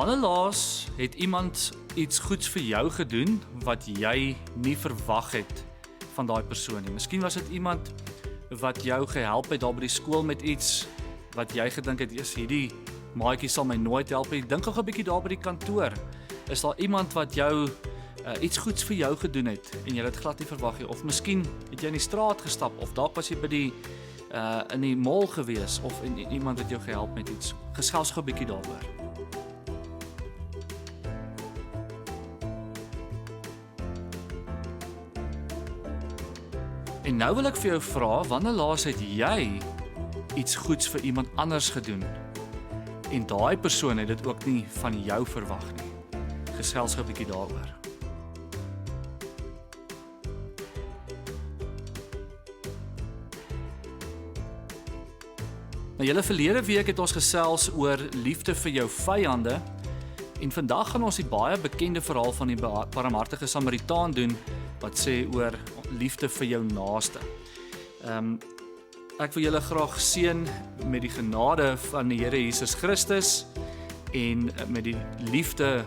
Wanneer laas het iemand iets goeds vir jou gedoen wat jy nie verwag het van daai persoon nie? Miskien was dit iemand wat jou gehelp het daar by die skool met iets wat jy gedink het, hierdie maatjie sal my nooit help nie. Dink gou 'n bietjie daar by die kantoor. Is daar iemand wat jou iets goeds vir jou gedoen het en jy het glad nie verwag nie? Of miskien het jy in die straat gestap of dalk was jy by die in die mall gewees of iemand het jou gehelp met iets. Gesels gou 'n bietjie daaroor. En nou wil ek vir jou vra, wanneer laas het jy iets goeds vir iemand anders gedoen? En daai persoon het dit ook nie van jou verwag nie. Gesels gou 'n bietjie daaroor. Nou julle verlede week het ons gesels oor liefde vir jou vyande en vandag gaan ons die baie bekende verhaal van die barmhartige Samaritaan doen wat sê oor liefde vir jou naaste. Ek wil julle graag seën met die genade van die Here Jesus Christus en met die liefde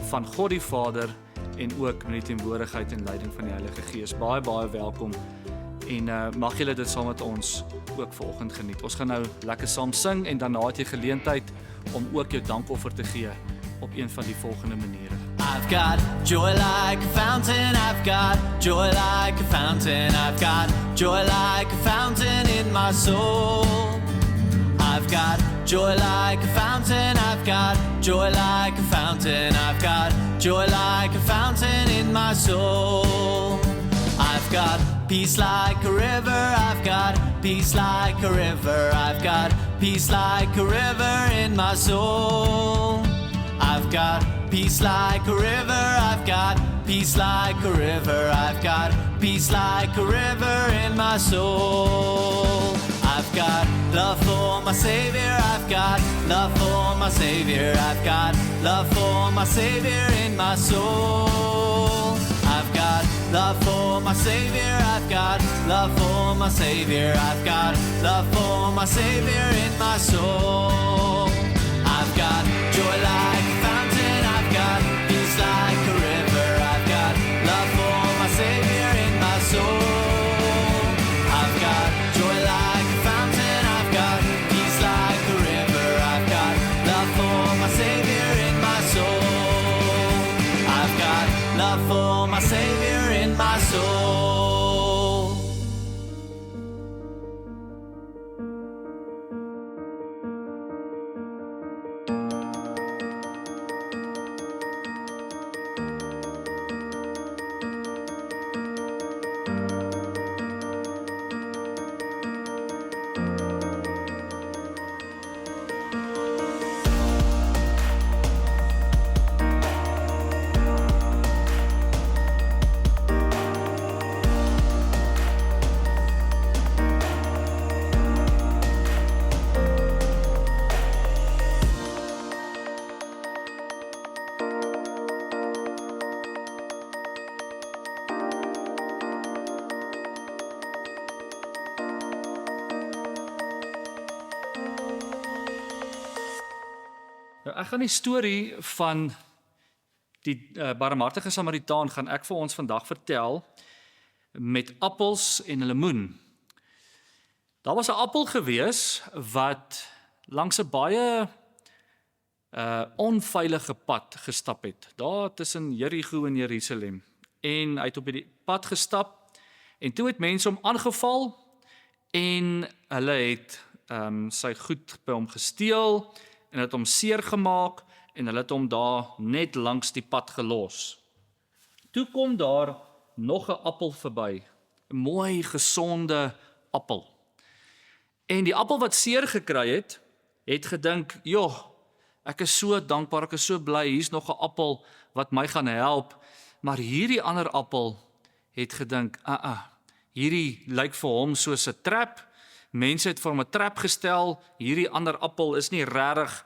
van God die Vader en ook met die teenwoordigheid en leiding van die Heilige Gees. Baie, baie welkom en mag julle dit saam met ons ook vanoggend geniet. Ons gaan nou lekker saam sing en daarna het jy geleentheid om ook jou dankoffer te gee op een van die volgende maniere. I've got joy like a fountain, I've got joy like a fountain, I've got joy like a fountain in my soul. I've got joy like a fountain, I've got joy like a fountain, I've got joy like a fountain in my soul. I've got peace like a river, I've got peace like a river, I've got peace like a river in my soul. I've got peace like a river, I've got peace like a river, I've got peace like a river in my soul. I've got love for my Savior, I've got love for my Savior, I've got love for my Savior in my soul. I've got love for my Savior, I've got love for my Savior, I've got love for my Savior in my soul. I've got joy like a fountain, I've got peace like a river, I've got love for my Savior in my soul. I've got joy like a fountain, I've got peace like a river, I've got love for my Savior in my soul. I've got love for my Savior in my soul. Nou, ek gaan die storie van die barmhartige Samaritaan gaan ek vir ons vandag vertel met appels en 'n lemoen. Daar was 'n appel gewees wat langs 'n baie onveilige pad gestap het, daar tussen Jerigo en Jerusalem. En hy het op die pad gestap en toe het mense hom aangeval en hulle het sy goed by hom gesteel en het hom seer gemaak en hulle het hom daar net langs die pad gelos. Toe kom daar nog 'n appel verby, 'n mooi gesonde appel. En die appel wat seer gekry het gedink, joh, ek is so dankbaar, ek is so bly, hier's nog 'n appel wat my gaan help, maar hierdie ander appel het gedink, hierdie lyk vir hom soos 'n trap. Mense het vir hom 'n trap gestel, hierdie ander appel is nie regtig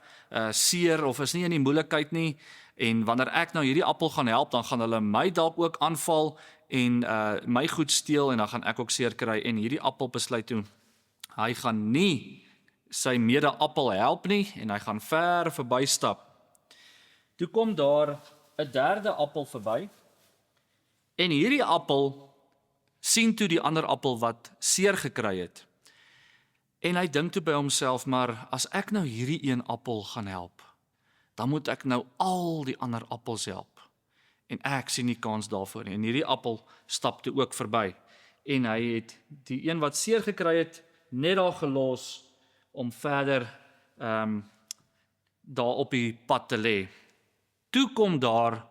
seer of is nie in die moeilikheid nie, en wanneer ek nou hierdie appel gaan help, dan gaan hulle my dalk ook aanval en my goed steel en dan gaan ek ook seer kry, en hierdie appel besluit toe, hy gaan nie sy mede-appel help nie, en hy gaan ver verbystap. toe kom daar 'n derde appel verby, en hierdie appel sien toe die ander appel wat seer gekry het. En hy dink toe by homself, maar as ek nou hierdie een appel gaan help, dan moet ek nou al die ander appels help. En ek sien nie kans daarvoor nie. En hierdie appel stap toe ook verby. En hy het die een wat seer gekry het, net daar gelos om verder daar op die pad te lê. Toe kom daar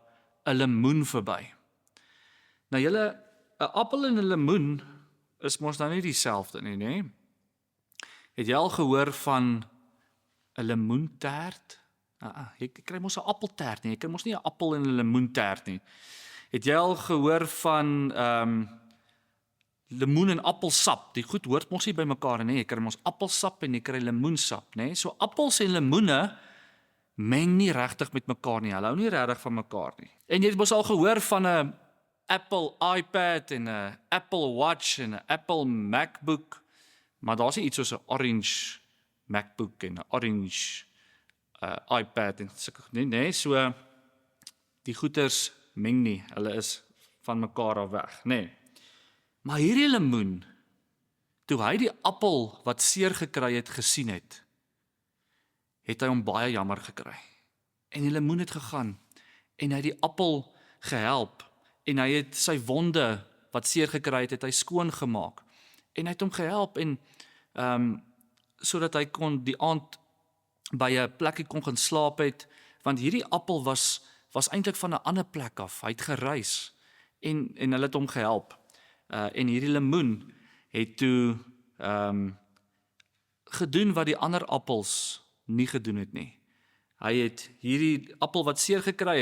'n lemoen verby. Nou julle, 'n appel en 'n lemoen is mos nou nie dieselfde nie, né? Het jy al gehoor van 'n lemoentert? Jy kry mos 'n appeltert nie, jy kry mos nie 'n appel en 'n lemoentert nie. Het jy al gehoor van lemoen en appelsap? Die goed hoort mos nie by mekaar nie, jy kry mos appelsap en jy kry lemoensap, né? So appels en lemoene meng nie regtig met mekaar nie, hulle hou nie regtig van mekaar nie. En jy het mos al gehoor van 'n Apple iPad en 'n Apple Watch en 'n Apple MacBook, maar daar's nie iets soos 'n orange MacBook en 'n orange iPad en sulke nee, so die goeters meng nie, hulle is van mekaar af weg, nee. Maar hierdie lemoen, toe hy die appel wat seer gekry het gesien het, het hy hom baie jammer gekry. En die lemoen het gegaan en hy het die appel gehelp en hy het sy wonde wat seer gekry het hy skoon gemaak en hy het hom gehelp en sodat hy kon die aand by 'n plekkie kon gaan slaap het, want hierdie appel was eintlik van 'n ander plek af. Hy het gereis en hulle het hom gehelp. En hierdie lemoen het toe gedoen wat die ander appels nie gedoen het nie. Hy het hierdie appel wat seer gekry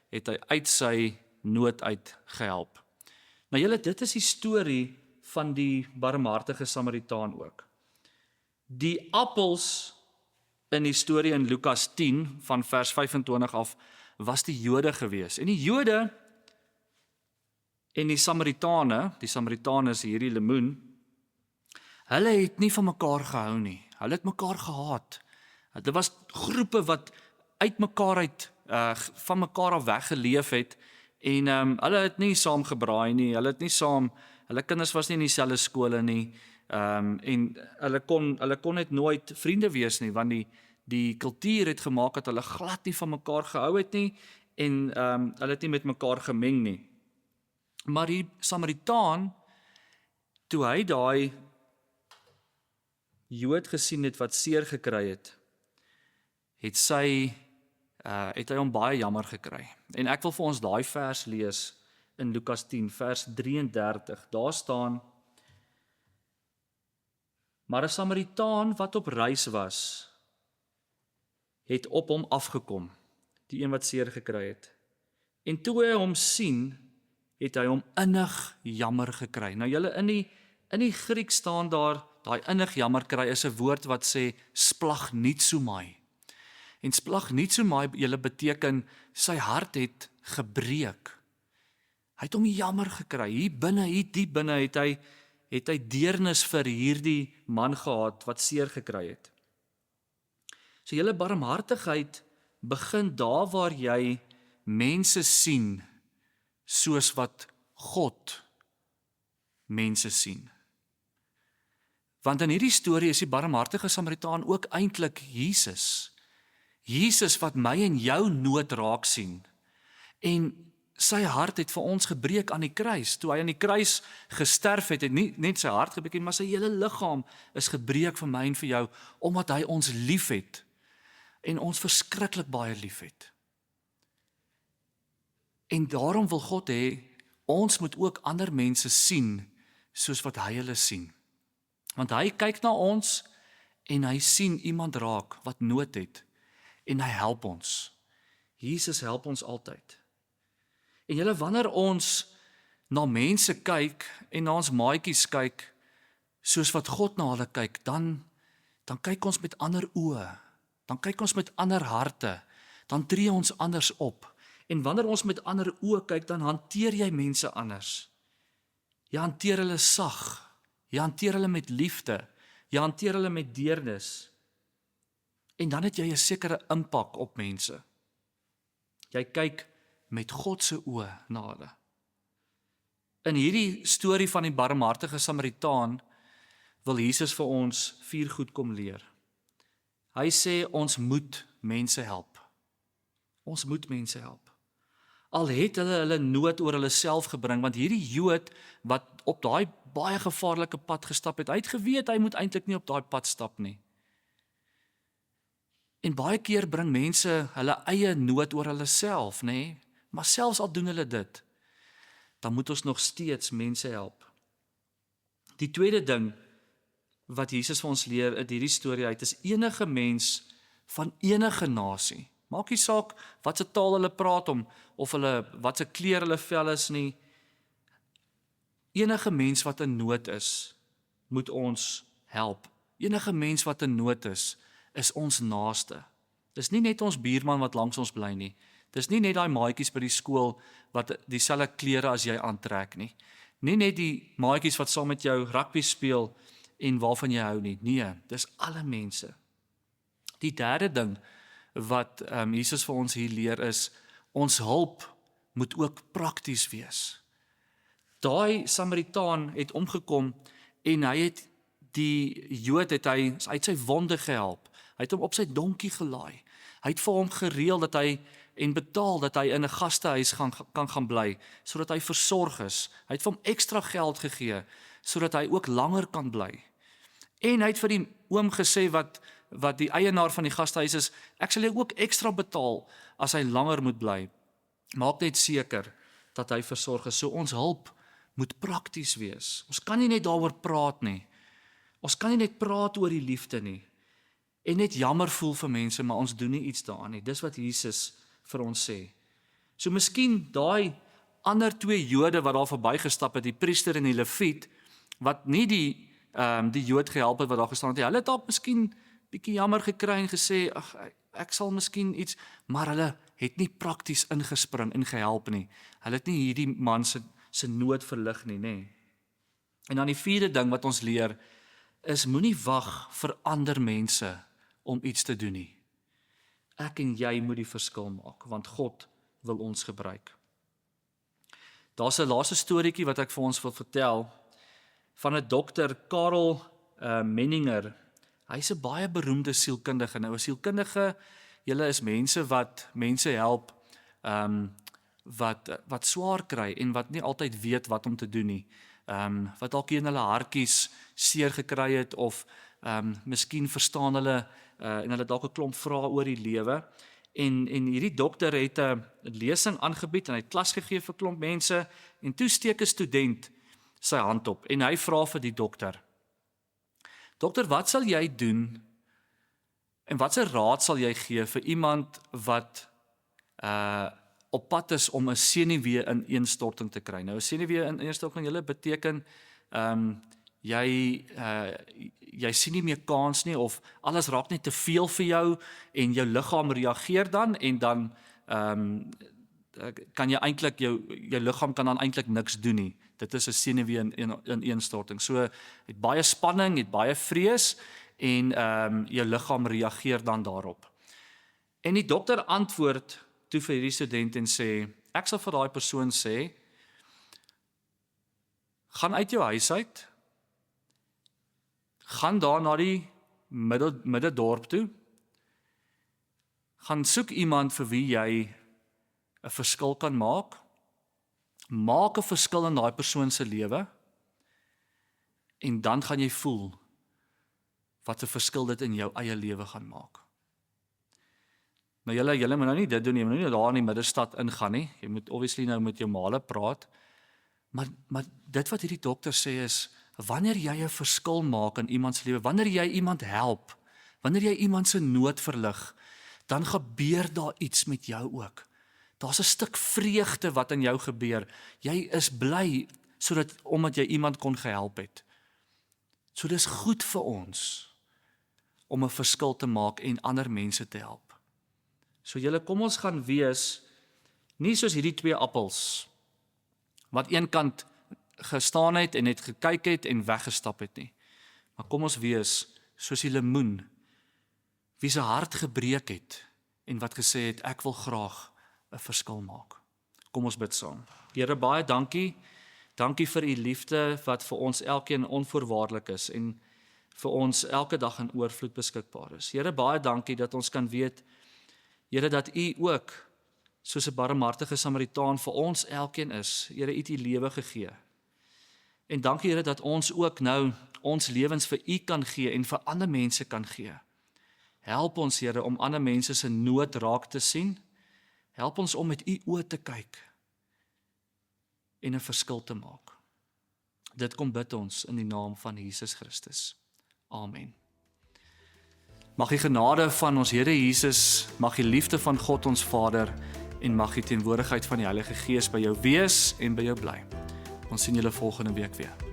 het hy uit sy nood uit gehelp. Nou julle, dit is die storie van die barmhartige Samaritaan ook. Die appels in die storie in Lukas 10 van vers 25 af was die Jode gewees. En die Jode en die Samaritane is hierdie lemoen, hulle het nie van mekaar gehou nie. Hulle het mekaar gehaat. Dit was groepe wat uit mekaar uit van mekaar af weggeleef het en hulle het nie saam gebraai nie. Hulle kinders was nie in dieselfde skole nie. En hulle kon net nooit vriende wees nie, want die kultuur het gemaak dat hulle glad nie van mekaar gehou het nie en hulle het nie met mekaar gemeng nie. Maar die Samaritaan, toe hy daai Jood gesien het wat seer gekry het, het hy hom baie jammer gekry. En ek wil vir ons daai vers lees in Lukas 10 vers 33. Daar staan: Maar 'n Samaritaan wat op reis was, het op hom afgekom, die een wat seer gekry het. En toe hy hom sien, het hy hom innig jammer gekry. Nou julle, in die Griek staan daar, daai innig jammer kry is 'n woord wat sê splagnitsomai. En splagnitsomai julle beteken sy hart het gebreek. Hy het hom jammer gekry. Hier binne het hy deernis vir hierdie man gehad wat seer gekry het. So julle, barmhartigheid begin daar waar jy mense sien soos wat God mense sien. Want in hierdie storie is die barmhartige Samaritaan ook eintlik Jesus. Jesus wat my en jou nood raak sien. En sy hart het vir ons gebreek aan die kruis. Toe hy aan die kruis gesterf het nie net sy hart gebreek, maar sy hele liggaam is gebreek vir my en vir jou, omdat hy ons lief het. En ons verskriklik baie lief het. En daarom wil God hê, ons moet ook ander mense sien, soos wat hy hulle sien. Want hy kyk na ons, en hy sien iemand raak, wat nood het, en hy help ons. Jesus help ons altyd. En julle, wanneer ons na mense kyk, en na ons maatjies kyk, soos wat God na hulle kyk, dan kyk ons met ander oë, dan kyk ons met ander harte, dan tree ons anders op. En wanneer ons met ander oë kyk, dan hanteer jy mense anders. Jy hanteer hulle sag, jy hanteer hulle met liefde, jy hanteer hulle met deernis. En dan het jy 'n sekere impak op mense. Jy kyk met God se oë na hulle. In hierdie storie van die barmhartige Samaritaan wil Jesus vir ons 4 goed kom leer. Hy sê ons moet mense help. Ons moet mense help. Al het hulle nood oor hulle self gebring, want hierdie Jood wat op daai baie gevaarlike pad gestap het, hy het geweet hy moet eintlik nie op daai pad stap nie. En baie keer bring mense hulle eie nood oor hulle self, nê? Maar selfs al doen hulle dit, dan moet ons nog steeds mense help. Die tweede ding wat Jesus vir ons leer uit hierdie storie uit, is enige mens van enige nasie. Maak nie saak wat se taal hulle praat of hulle wat se kleur hulle vel is nie. Enige mens wat in nood is, moet ons help. Enige mens wat in nood is ons naaste. Dis nie net ons buurman wat langs ons bly nie. Dis nie net daai maatjies by die skool wat dieselfde klere as jy aantrek nie. Nie net die maatjies wat saam met jou rugby speel en waarvan jy hou nie. Nee, dis alle mense. Die derde ding wat Jesus vir ons hier leer is, ons hulp moet ook prakties wees. Daai Samaritaan het omgekom en hy het die Jood uit sy wonde gehelp. Hy het hom op sy donkie gelaai. Hy het vir hom gereël dat hy en betaal dat hy in 'n gastehuis kan gaan bly, sodat hy versorg is. Hy het vir hom ekstra geld gegee, sodat hy ook langer kan bly. En hy het vir die oom gesê wat die eienaar van die gastehuis is, ek sal jou ook ekstra betaal as hy langer moet bly. Maak net seker dat hy versorg is. So ons hulp moet prakties wees. Ons kan nie net daaroor praat nie. Ons kan nie net praat oor die liefde nie. En net jammer voel vir mense, maar ons doen nie iets daaraan nie. Dis wat Jesus vir ons sê. So miskien daai ander 2 Jode wat daar verbygestap het, die priester en die leviet, wat nie die Jood gehelp het wat daar gestaan het. Hulle het dalk miskien bietjie jammer gekry en gesê, ag, ek sal miskien iets, maar hulle het nie prakties ingespring en gehelp nie. Hulle het nie hierdie man se nood verlig nie, nê. En dan die 4de ding wat ons leer is moenie wag vir ander mense om iets te doen nie. Ek en jy moet die verskil maak, want God wil ons gebruik. Daar's 'n laaste storieetjie wat ek vir ons wil vertel van 'n dokter, Karel Menninger. Hy's 'n baie beroemde sielkundige. Nou 'n sielkundige, julle is mense wat mense help wat swaar kry en wat nie altyd weet wat om te doen nie. Wat dalk in hulle hartjies seer gekry het of miskien verstaan hulle en hulle dalk 'n klomp vrae oor die lewe. En hierdie dokter het 'n lesing aangebied en hy het klas gegee vir 'n klomp mense en toe steek 'n student sy hand op en hy vra vir die dokter: "Dokter, wat sal jy doen en watse raad sal jy gee vir iemand wat op pad is om 'n senuwee-ineenstorting te kry?" Nou 'n senuwee-ineenstorting, julle beteken jy sien nie meer kans nie of alles raak net te veel vir jou en jou liggaam reageer dan en dan kan jy eintlik jou liggaam kan dan eintlik niks doen nie. Dit is 'n senuwee-ineenstorting. So het baie spanning, het baie vrees en jou liggaam reageer dan daarop. En die dokter antwoord toe vir hierdie student en sê, ek sal vir daai persoon sê, gaan uit jou huis uit, gaan daar na die middedorp toe, gaan soek iemand vir wie jy 'n verskil kan maak, maak 'n verskil in daai persoon se lewe, en dan gaan jy voel wat 'n verskil dit in jou eie lewe gaan maak. Nou julle moet nou nie dit doen nie, jy moet nie daar in die middestad ingaan nie, jy moet obviously nou met jou maale praat, maar dit wat hierdie dokter sê is, wanneer jy 'n verskil maak in iemand se lewe, wanneer jy iemand help, wanneer jy iemand se nood verlig, dan gebeur daar iets met jou ook. Daar's 'n stuk vreugde wat in jou gebeur. Jy is bly omdat jy iemand kon gehelp het. So dis goed vir ons om 'n verskil te maak en ander mense te help. So julle, kom ons gaan wees nie soos hierdie 2 appels wat een kant gestaan het en net gekyk het en weggestap het nie. Maar kom ons wees soos die lemoen wie se hart gebreek het en wat gesê het, ek wil graag 'n verskil maak. Kom ons bid saam. Here, baie dankie. Dankie vir u liefde wat vir ons elkeen onvoorwaardelik is en vir ons elke dag in oorvloed beskikbaar is. Here, baie dankie dat ons kan weet, Here, dat u ook soos 'n barmhartige Samaritaan vir ons elkeen is. Here, u het u lewe gegee. En dankie Here dat ons ook nou ons lewens vir u kan gee en vir ander mense kan gee. Help ons Here om ander mense se nood raak te sien. Help ons om met u oë te kyk en 'n verskil te maak. Dit kom bid ons in die naam van Jesus Christus. Amen. Mag die genade van ons Here Jesus, mag die liefde van God ons Vader en mag die teenwoordigheid van die Heilige Gees by jou wees en by jou bly. Ons sien julle volgende week weer.